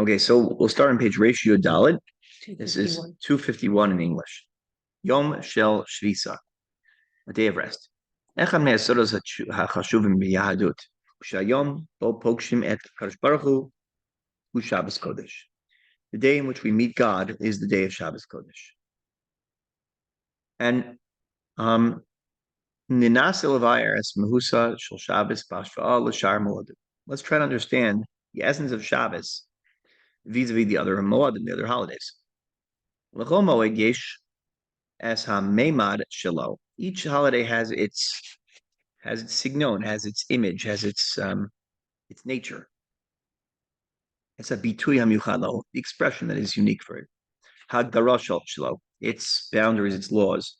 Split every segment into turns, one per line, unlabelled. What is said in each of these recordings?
Okay, so we'll start on page ratio Dalit. This is 251 in English. Yom Shel Shvisa, a day of rest. Echad me'asodos hachashuvim b'yahadut. U'shayom bo pogshim et Kadosh Baruch Hu Shabbos Kodesh. The day in which we meet God is the day of Shabbos Kodesh. And Ninas Elavai Eretz Mehusa Shel Shabbos B'Hashva'ah L'Shar Moadim. Let's try to understand the essence of Shabbos vis-a-vis the other Moadim, the other holidays. L'chol Moed Yesh Es HaMeimad Shelo. Each holiday has its signon, has its image, has its nature. It's a bitui hamyuchad lo, the expression that is unique for it. Hagdara shelo, its boundaries, its laws.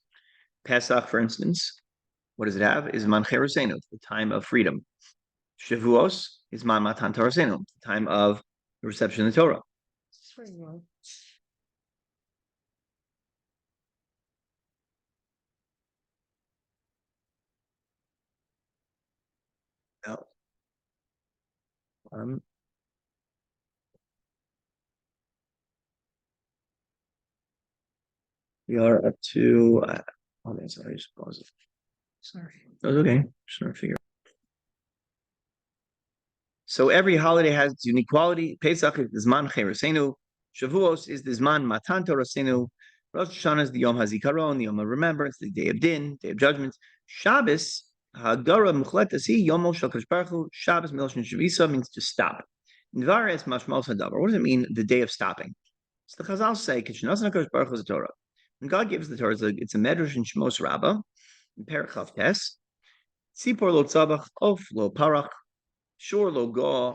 Pesach, for instance, what does it have? Is man cherusenu, the time of freedom. Shavuos is man matan torasenu, the time of the reception of the Torah. No. We are up to. Sorry, just pause it. Sorry. That's okay. Just trying to figure. So every holiday has its unique quality. Pesach is Zman Cherusenu. Shavuos is the Zman Matan Torasenu. Rosh Hashanah is the Yom HaZikaron, the Yom of Remembrance, the Day of Din, Day of Judgment. Shabbos, Hagara Muchletasi, Yom Shel Kadosh Baruch Hu. Shabbos Miloshin Shavisa means to stop. Nvares Mashmos Hadavar. What does it mean? The day of stopping. So the Chazal say, Kishnasan Kadosh Baruch Hu is the Torah. When God gives the Torah, it's a medrash in Shmos Rabbah, in Perek Tes. Sipor lo tzabach, of lo parach, shor lo ga,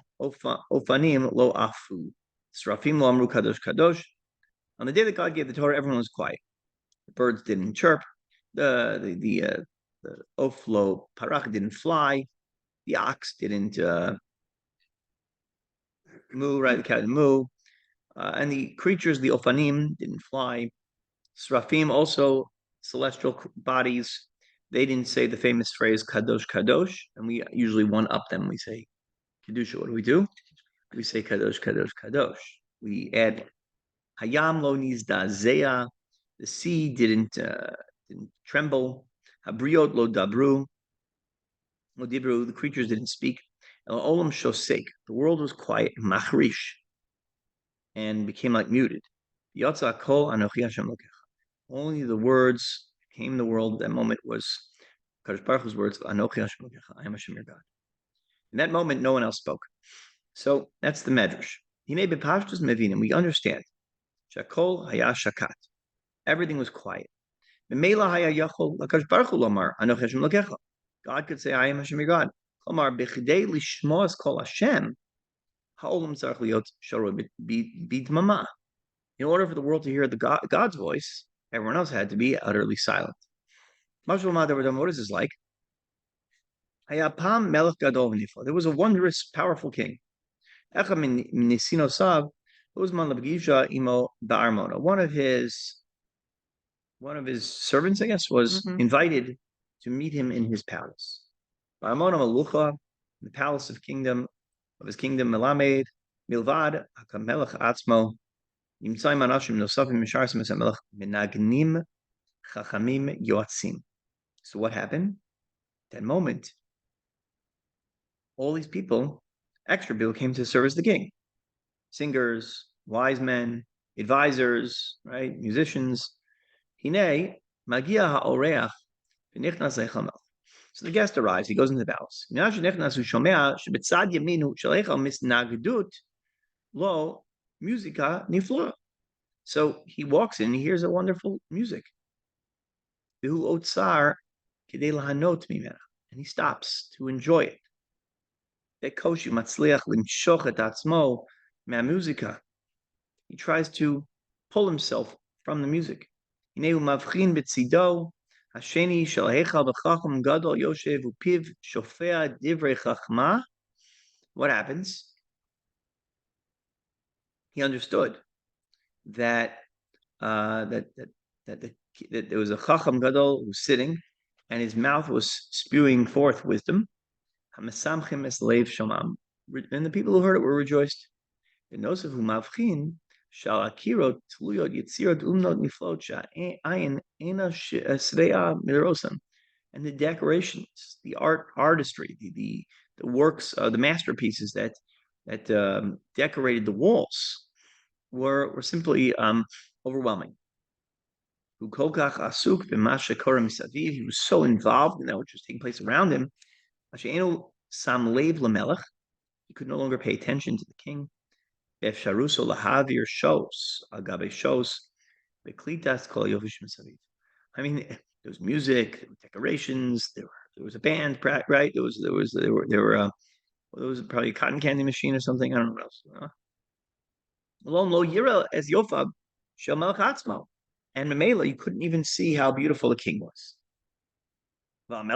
ofanim lo afu. Srafim lo amru kadosh kadosh. On the day that God gave the Torah, everyone was quiet. The birds didn't chirp. The of lo parach didn't fly. The ox didn't moo. Right, the cow didn't moo. And the creatures, the ofanim, didn't fly. Srafim, also celestial bodies, they didn't say the famous phrase Kadosh Kadosh, and we usually one up them. We say Kedusha. What do? We say Kadosh Kadosh Kadosh. We add Hayam lo nizdazeya. The sea didn't tremble. Habriot lo dabru. Lo dibru. The creatures didn't speak. El olam shosek. The world was quiet. Machrish, and became like muted. Yotza kol anochi Hashem lokecha. Only the words came the world. That moment was Kadosh Baruch Hu's words, Anochi Hashem Elokecha, I am Hashem your God. In that moment, no one else spoke. So that's the medrash. Hinei b'pashtus mevinim. We understand. Shakol haya shakat. Everything was quiet. B'meila haya yachol Kadosh Baruch Hu lomar Anochi Hashem Elokecha. God could say, I am Hashem your God. Lomar b'chidei lishmoas kol Hashem ha'olam tzarich liot shoroi b'dmama. In order for the world to hear the God's voice, everyone else had to be utterly silent. What is this like? There was a wondrous, powerful king. One of his servants, I guess, was invited to meet him in his palace. The palace of his kingdom, Melamed, Milvad, Hakamelech Atzmo, So what happened? At that moment, all these people, extra people, came to serve as the king. Singers, wise men, advisors, right? Musicians. Hine, magia ha'oreach, v'nichnas le'chal. So the guest arrives, he goes into the palace. Lo, musica nifla. So he walks in, he hears a wonderful music. And he stops to enjoy it. He tries to pull himself from the music. What happens? He understood that there was a Chacham Gadol who was sitting, and his mouth was spewing forth wisdom. And the people who heard it were rejoiced. V'nosef hu mavchin shal akirot tluyot yitzirot umnot niflot sha'ayin ena sreya mirosan. And the decorations, the artistry, the works, the masterpieces that decorated the walls were simply overwhelming. He was so involved in that which was taking place around him. He could no longer pay attention to the king. I mean, there was music, decorations. There was a band, right? There was probably a cotton candy machine or something. I don't know what else. Alone lo yira as yofab shel melech atzmo, and Mamela, you couldn't even see how beautiful the king was. And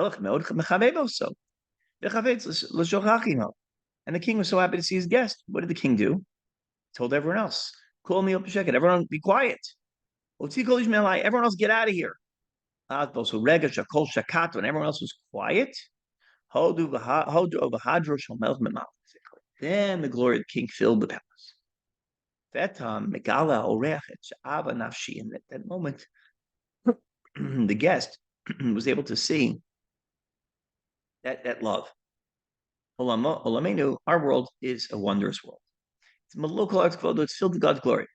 the king was so happy to see his guest. What did the king do? He told everyone else, "Call me up a second. Everyone, be quiet. Everyone else, get out of here." When everyone else was quiet, then the glory of the king filled the palace. That megala orechet sha'ava nafshi. In that moment, the guest was able to see that love. Olamenu, our world is a wondrous world. It's malokal arts kvodo. It's filled with God's glory.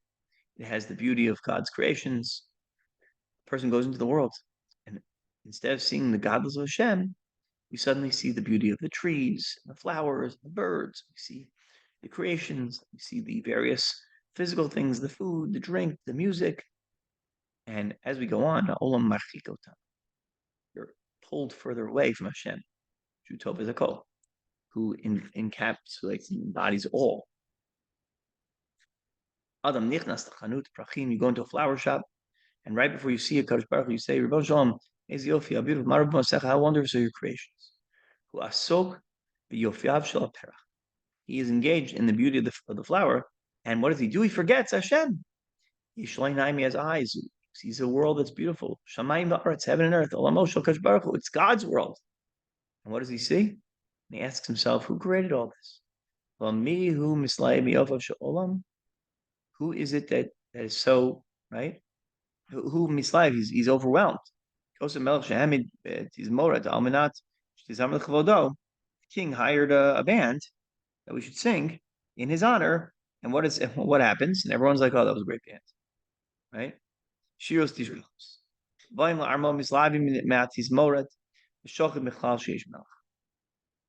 It has the beauty of God's creations. A person goes into the world, and instead of seeing the godless of Hashem, we suddenly see the beauty of the trees, the flowers, the birds. We see the creations. We see the various physical things, the food, the drink, the music. And as we go on, olam marchikotam, you're pulled further away from Hashem, Jutov Zakol, who encapsulates and embodies all. Adam nichnas chanut prachim. You go into a flower shop, and right before you see a Kadosh Baruch Hu, you say, "Rebbe Shalom, Eziofi, how beautiful, Marav Masech, how wondrous are your creations." Who asok b'yofiav shel perach. He is engaged in the beauty of the flower, and what does he do? He forgets Hashem. Yishleinaim, he has eyes. He sees a world that's beautiful. Shamayim va'aretz, heaven and earth. Olamo shel Kadosh Baruch Hu. It's God's world. And what does he see? And he asks himself, who created all this? Who is it that is so, right? Who mislav? He's overwhelmed. The king hired a band that we should sing in his honor. And what happens? And everyone's like, "Oh, that was a great band," right? Shiros Tishros.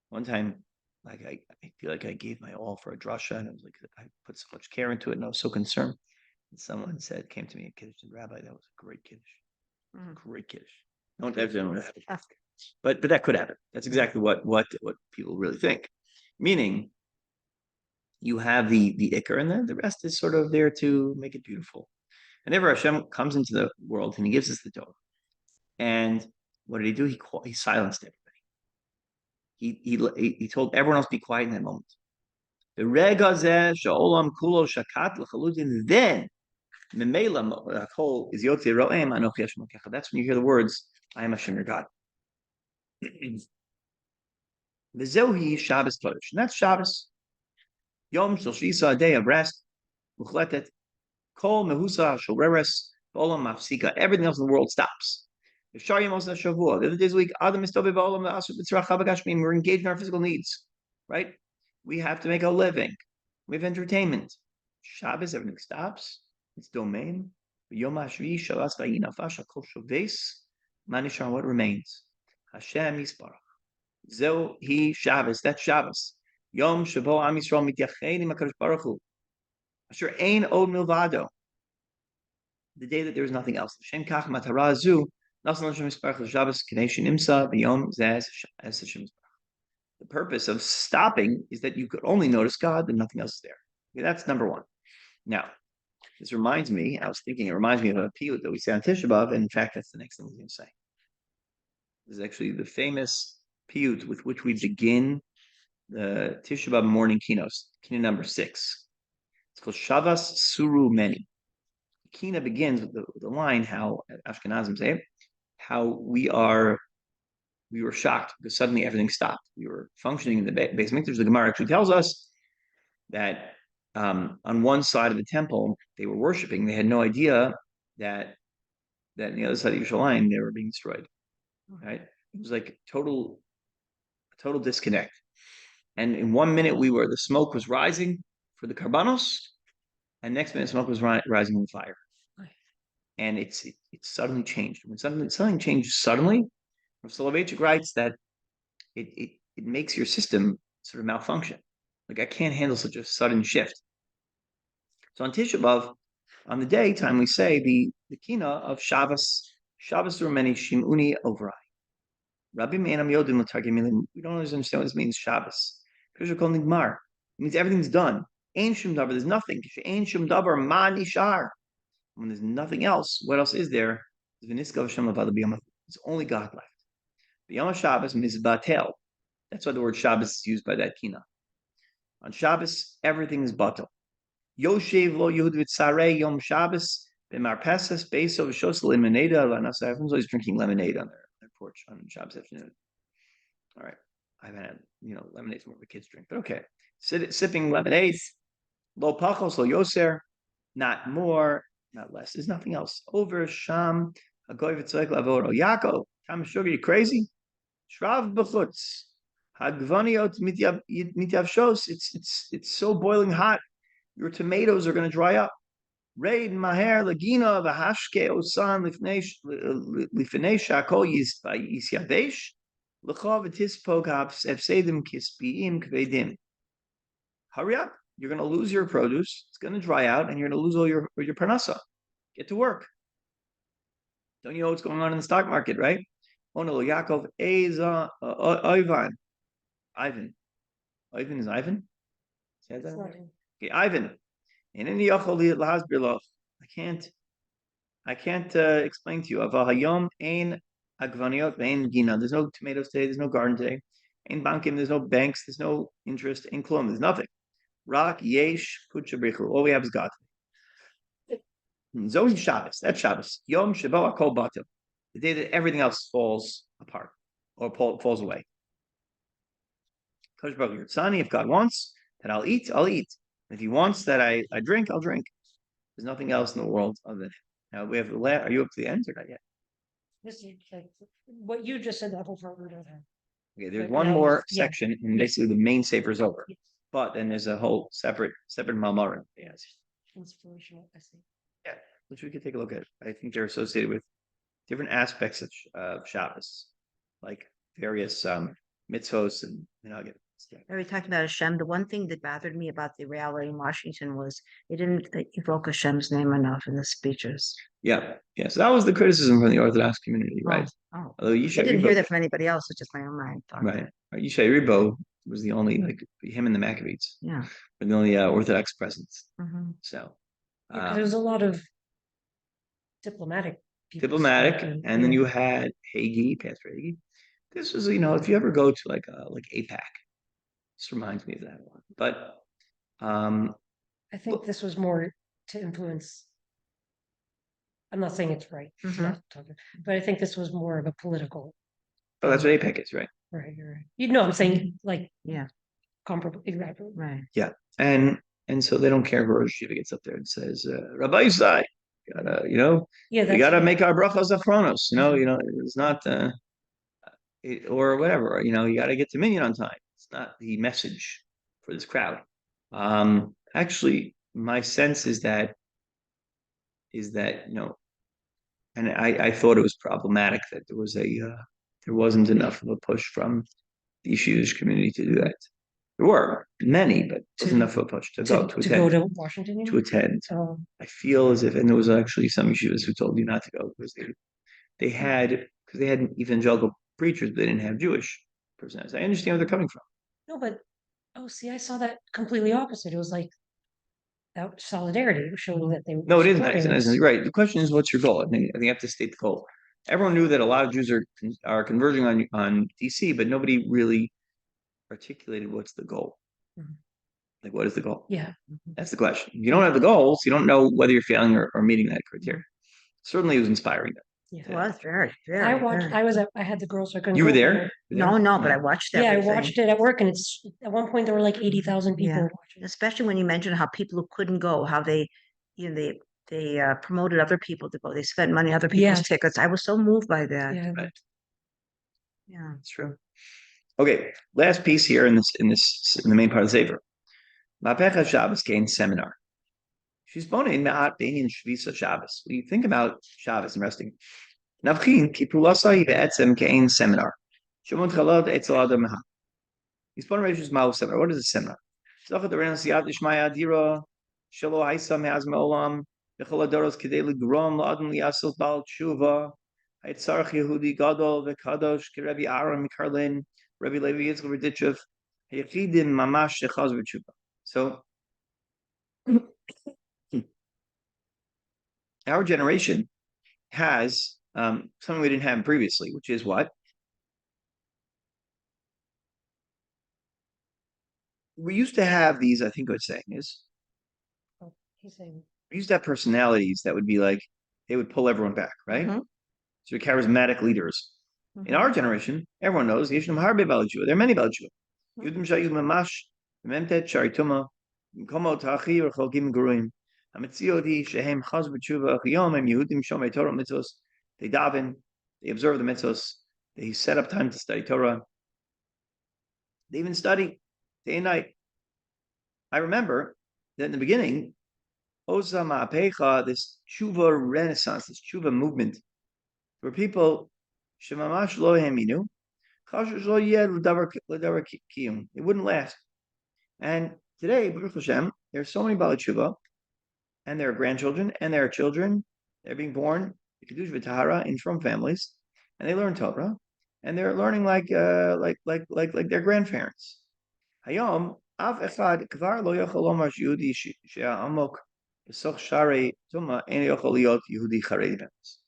One time, like I feel like I gave my all for a drasha, and I was like, I put so much care into it, and I was so concerned. And someone came to me, Kiddush, Rabbi, that was a great Kiddush. Great Kiddush. Don't everyone have to ask. But that could happen. That's exactly what people really think. Meaning, you have the ikar, and then the rest is sort of there to make it beautiful. Whenever Hashem comes into the world and He gives us the Torah, and what did He do? He silenced everybody. He told everyone else be quiet in that moment. The regazeh sha'olam kulo shakat l'chaludin. Then memela kol is yotze ro'em anochi Hashem Elokecha. That's when you hear the words, "I am Hashem your God." V'zehi Shabbos Kodesh, and that's Shabbos. Yom shel shisa, a day of rest. Muchletet kol mehusa shel reres olam mafsika. Everything else in the world stops. The other days of the week, we're engaged in our physical needs, right? We have to make a living. We have entertainment. Shabbos, everything stops. It's domain. What remains? Hashem Yisparach. Zeu hi Shabbos. That's Shabbos. Yom Shabo Am Yisrael Mityachein Im HaKadosh Baruch Hu. Asher Ein Od Milvado. The day that there is nothing else. Shem Kach Matara Zu. The purpose of stopping is that you could only notice God and nothing else is there. Okay, that's number one. Now, this reminds me, it reminds me of a piyut that we say on Tisha B'Av, and in fact, that's the next thing we're going to say. This is actually the famous piyut with which we begin the Tisha B'Av morning keynote number 6. It's called Shavas Suru Meni. The keynote begins with the line, how Ashkenazim say it, how we were shocked because suddenly everything stopped. We were functioning in the base mikdash. The Gemara actually tells us that on one side of the temple, they were worshiping. They had no idea that on the other side of Yerushalayim, they were being destroyed. Right? It was like total disconnect. And in 1 minute, the smoke was rising for the karbanos, and next minute, smoke was rising in fire. And it suddenly changed. When something changed suddenly, Soloveitchik writes that it makes your system sort of malfunction. Like, I can't handle such a sudden shift. So on Tisha B'Av, on the daytime, we say the kina of Shabbos Rumeni Shimuni Ovrai. Rabbi Meinam Yodim L'Targim. We don't always understand what this means, Shabbos. It means everything's done. Ein Shum Davar, there's nothing. Ein Shum Davar Ma Nishar. When there's nothing else, what else is there? It's only God left. B'Yom Shabbos Mizbatel. That's why the word Shabbos is used by that kina. On Shabbos, everything is batel. Yoshev lo Yehud v'tzarei Yom Shabbos b'mar Pesach beisov shos lemonade. Everyone's always drinking lemonade on their porch on Shabbos afternoon. All right, I've had lemonade's more of a kid's drink, but okay. Sipping lemonade, lo pachos lo yoser, not more, not less. There's nothing else. Over sham hagoy v'tzoyek lavoro Yaakov. Tam sugar, you crazy? Shrav b'chutz. Hagvaniot mityavshos. It's so boiling hot. Your tomatoes are going to dry up. Raid maher lagina v'hashke osan lifnei shakol yisyadesh l'chav v'tispog hafsedim kispiim kvedim. Hurry up! You're going to lose your produce. It's going to dry out, and you're going to lose all your parnasa. Get to work. Don't you know what's going on in the stock market, right? Onolo Yaakov Eza Ivan. Ivan is Ivan? Say that? Okay, Ivan. And in the I can't explain to you. Avahayom ein agvaniot ein gina. There's no tomatoes today. There's no garden today. Ein bankim. There's no banks. There's no interest. Ein klum. There's nothing. Rak yesh kutchabrichu. All we have is God. Zohi Shabbos. That's Shabbos. Yom shebo akol batel. The day that everything else falls apart or falls away. If God wants that I'll eat, I'll eat. If He wants that I drink, I'll drink. There's nothing else in the world other than now. We have the last. Are you up to the end or not yet?
What you just said, that whole part.
Okay, there's one more section, and basically the main sefer is over. But then there's a whole separate mamarim. Yes.
Inspirational essay.
Yeah, which we could take a look at. I think they're associated with different aspects of Shabbos, like various mitzvos and I'll get.
We talked about Hashem. The one thing that bothered me about the rally in Washington was they didn't evoke Hashem's name enough in the speeches.
Yeah. So that was the criticism from the Orthodox community, right?
Although I didn't hear that from anybody else, it's just my own mind.
Right. Yishai Ribo was the only, like, him and the Maccabees.
Yeah.
Were the only Orthodox presence.
Mm-hmm.
So.
There's a lot of diplomatic people.
And then you had Hagee, Pastor Hagee. This was, if you ever go to like APAC, this reminds me of that one. But
I think this was more to influence. I'm not saying it's right, but I think this was more of a political.
Oh, that's what APAC is, right?
Right. You know, I'm saying comparable, exactly.
Right.
Yeah, and so they don't care if Rosh Hashiva gets up there and says, Rabbi Yisai, we gotta make our brachas achronos. It's not or whatever. You got to get to minyan on time. It's not the message for this crowd. Actually, my sense is that and I thought it was problematic that there wasn't enough of a push from the Yeshivish community to do that. There were many, but it wasn't enough of a push to go
to Washington.
To attend. I feel as if, and there was actually some yeshivas who told you not to go because they had evangelical preachers, but they didn't have Jewish personalities. I understand where they're coming from.
No, but I saw that completely opposite. It was like that solidarity showing that they.
No, it isn't. Right. The question is, what's your goal? I think you have to state the goal. Everyone knew that a lot of Jews are converging on DC, but nobody really articulated what's the goal. Mm-hmm. Like, what is the goal?
Yeah,
that's the question. If you don't have the goals, you don't know whether you're failing or meeting that criteria. Certainly, it was inspiring.
Yeah.
It was very, very.
I watched,
very-
I had the girls, so I couldn't
You were
go, but
there?
No, but I watched
Yeah, I
everything.
watched it at work, and it's, at one point, there were like 80,000 people
Yeah.
watching.
Especially when you mentioned how people who couldn't go, how they, they promoted other people to go. They spent money on other people's
Yeah.
tickets. I was so moved by that.
Yeah,
Right.
Yeah.
That's true. Okay, last piece here in the main part of the Sefer. Mapecha Shabbos Gain seminar. She's boning Ma'at Beinin Shvisa Shabbos. When you think about Shabbos and resting, Navchin Kipulasai Be'etzem Gain seminar. Shemot Chalad Etzel Adam Meha. He's boning Rishus Ma'u seminar. What is a seminar? Zachat the Renas Yad Ishmaya Adira Shelo Haisa Me'az Me'olam Bechol Adoros Kedei Ligrom La'adam Liyasos Bal Tshuva Haitzarach Yehudi Gadol V'Kadosh Kerebi Aaron Mikarlin Rabbi Levi Yitzchak Berditchev Hayachidim Mamash Shechaz B'Tshuva. So our generation has something we didn't have previously, which is what? We used to have these, I think what it's saying is,
Oh, he's saying,
we used to have personalities that would be like, they would pull everyone back, right?
Mhm.
So charismatic leaders. In
Mhm.
our generation, everyone knows, Yeshnam Harbe Balajua. There are many Balajua. Yudim Shayud Mamash, Memtet Sharituma, Komo Tachi or Cholkim Guruim. Hametziodi Shehem Chaz B'Tshuva Chiyom Em Yehudim Shomei Torah Mitzvos. They daven, they observe the mitzvos, they set up time to study Torah. They even study day and night. I remember that in the beginning, Oza Ma'apecha, this tshuva renaissance, this tshuva movement, where people shemamash lo heminu, chashush lo yeh l'davar kiyum. It wouldn't last. And today, Baruch Hashem, there's so many Baalei Tshuva, and their grandchildren, and their children. They're being born Kiddush v'Tahara in from families, and they learn Torah, and they're learning like their grandparents. Hayom av echad kvar lo yochel lomar Yehudi she'amok b'soch sharei tuma ein yochel liot Yehudi charei b'emes.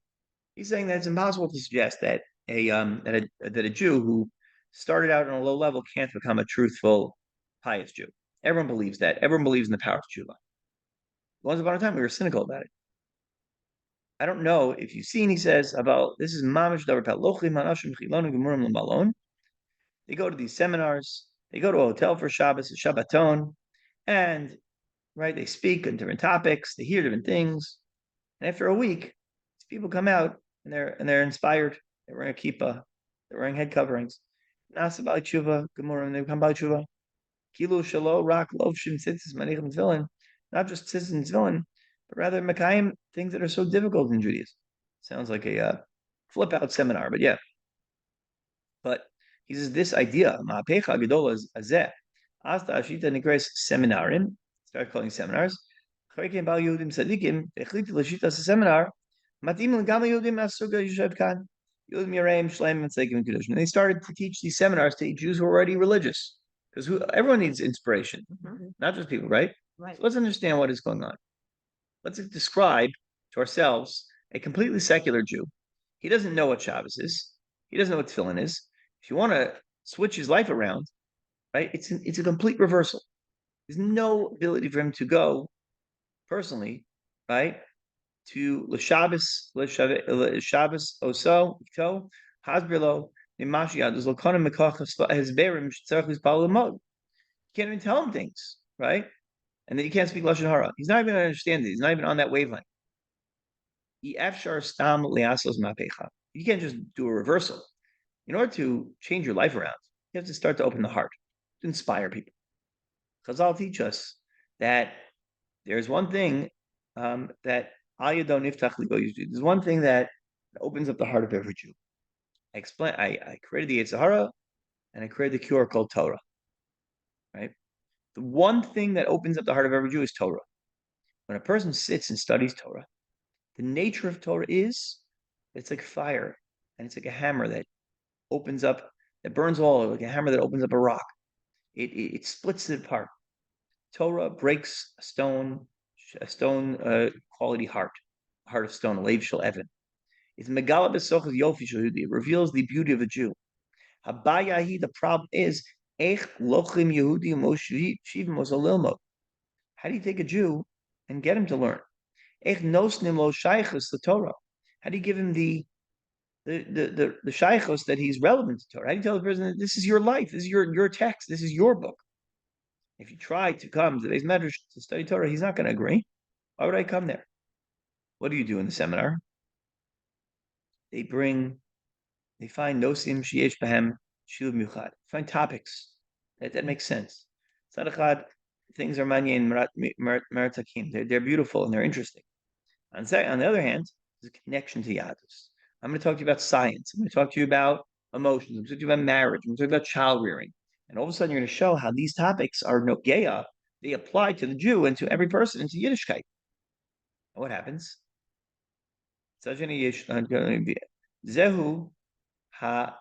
He's saying that it's impossible to suggest that a Jew who started out on a low level can't become a truthful, pious Jew. Everyone believes that. Everyone believes in the power of tshuva. Once upon a time, we were cynical about it. I don't know if you've seen. He says about this is mamish davar palochim hanashim chilonu gemurim l'malon. They go to these seminars. They go to a hotel for Shabbos, a Shabbaton, and right, they speak on different topics. They hear different things, and after a week, people come out and they're inspired. They're wearing a kippah. They're wearing head coverings. Nasa b'al tshuva gemurim. They become b'al tshuva. Kilu shalo rak lovshim tzitzis manichem tefillin. Not just tzitzis and tefillin, but rather Mekayim, things that are so difficult in Judaism. Sounds like a flip out seminar, but yeah. But he says this idea, Ma'apecha Gedola Azeh, Asta Ashita Nigres Seminarim, start calling seminars. Charikim Bal Yehudim Sadikim, Echliti Lashita Seminar, Matim L'Gam Yehudim Asuga Yishev Kan, Yehudim Yereim Shleim and Tzekim Kedushin. And they started to teach these seminars to Jews who are already religious. Because everyone needs inspiration, not just people, right?
Right.
So let's understand what is going on. Let's describe to ourselves a completely secular Jew. He doesn't know what Shabbos is. He doesn't know what tefillin is. If you want to switch his life around, right, it's a complete reversal. There's no ability for him to go personally, right, to Shabbos oso to hasbirlo imashiyad is lokonim mekach hezberim shtzarich lispal lemod. You can't even tell him things, right? And then you can't speak lashon hara. He's not even going to understand it. He's not even on that wavelength. You can't just do a reversal. In order to change your life around, you have to start to open the heart, to inspire people. Chazal teach us that there's one thing that there's one thing that opens up the heart of every Jew. I created the Yetzer Hara, and I created the cure called Torah. Right? The one thing that opens up the heart of every Jew is Torah. When a person sits and studies Torah, the nature of Torah is it's like fire, and it's like a hammer that opens up, that burns all, like a hammer that opens up a rock. It splits it apart. Torah breaks a stone quality heart, a heart of stone, a leiv shel evan. It's megala b'sochas yofi shel Yehudi. It reveals the beauty of a Jew. Habayahi, the problem is, ech lochim Yehudi moshivim mosalilmo. How do you take a Jew and get him to learn? Ech nosnim lo shaychus the Torah. How do you give him the shaychos that he's relevant to Torah? How do you tell the person that this is your life, this is your text, this is your book? If you try to come to the Beis Medrash to study Torah, he's not going to agree. Why would I come there? What do you do in the seminar? They find nosim sheyesh behem shiluv miuchad. Find topics that makes sense. Tzadachad, things are manyan meratakim. They're beautiful and they're interesting. On the other hand, there's a connection to Yadus. I'm going to talk to you about science. I'm going to talk to you about emotions. I'm going to talk to you about marriage. I'm going to talk about child rearing. And all of a sudden, you're going to show how these topics are nogeya. They apply to the Jew and to every person, and to Yiddishkeit. And what happens? Zehu ha.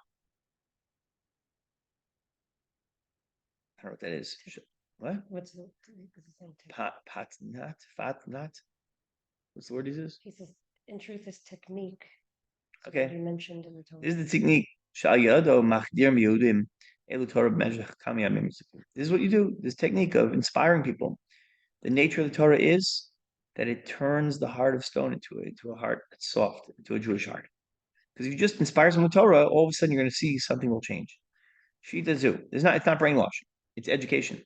I don't know what that is. What?
What's the
Fatnat. What's the word he says?
He says, in truth, this technique.
Okay.
You mentioned in the Torah.
This is the technique. This is what you do. This technique of inspiring people. The nature of the Torah is that it turns the heart of stone into a heart that's soft, into a Jewish heart. Because if you just inspire someone with Torah, all of a sudden you're going to see something will change. Shita zu. It's not brainwashing. It's education.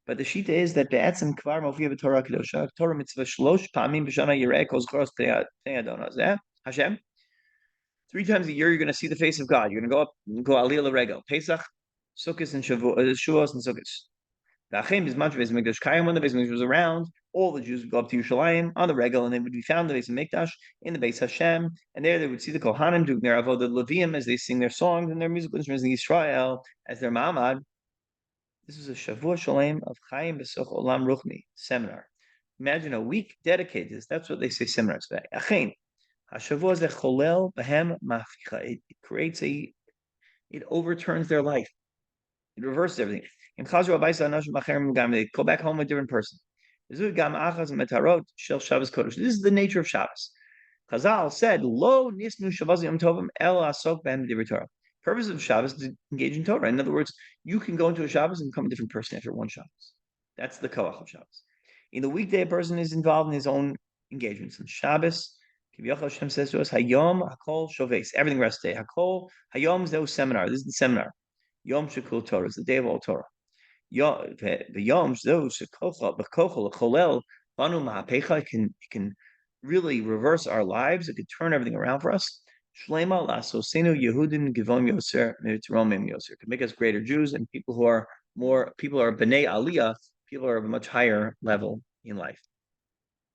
But the shita is that be'etzem kvar mofia b'Torah kedosha, Torah mitzvah shlosh pa'amim b'shana yireh kol zchoros pnei Adonai. Hashem. 3 times a year, you're going to see the face of God. You're going to go up and go aliyah l'regel. Pesach, Sukkot, and Shavuos, and Sukkot. When the Beis Mikdash was around, all the Jews would go up to Yerushalayim on the regel, and they would be found in the Beis Mikdash in the Beis Hashem, and there they would see the Kohanim doing their avodah Leviim as they sing their songs and their musical instruments in Israel as their ma'amad. This was a Shavua Shalem of Chaim B'Soch Olam Ruchni seminar. Imagine a week dedicated to this. That's what they say seminars today. It creates it overturns their life. It reverses everything. They go back home a different person. This is the nature of Shabbos. Chazal said, "Lo nisnu Shabbos yom tovim el asok ben divrei Torah." Purpose of Shabbos is to engage in Torah. In other words, you can go into a Shabbos and become a different person after one Shabbos. That's the koach of Shabbos. In the weekday, a person is involved in his own engagements. In Shabbos, Hashem says to us, "Hayom hakol shoves." Everything rests day. Hakol hayom is the seminar. This is the seminar. Yom Shekul Torah is the day of all Torah. The Yom Cholel Banu Mahapecha can really reverse our lives. It can turn everything around for us. Shlema Lasosenu Yehudim Givon Yoser Mitzromim Yoser can make us greater Jews and people are Bnei Aliyah, people are of a much higher level in life.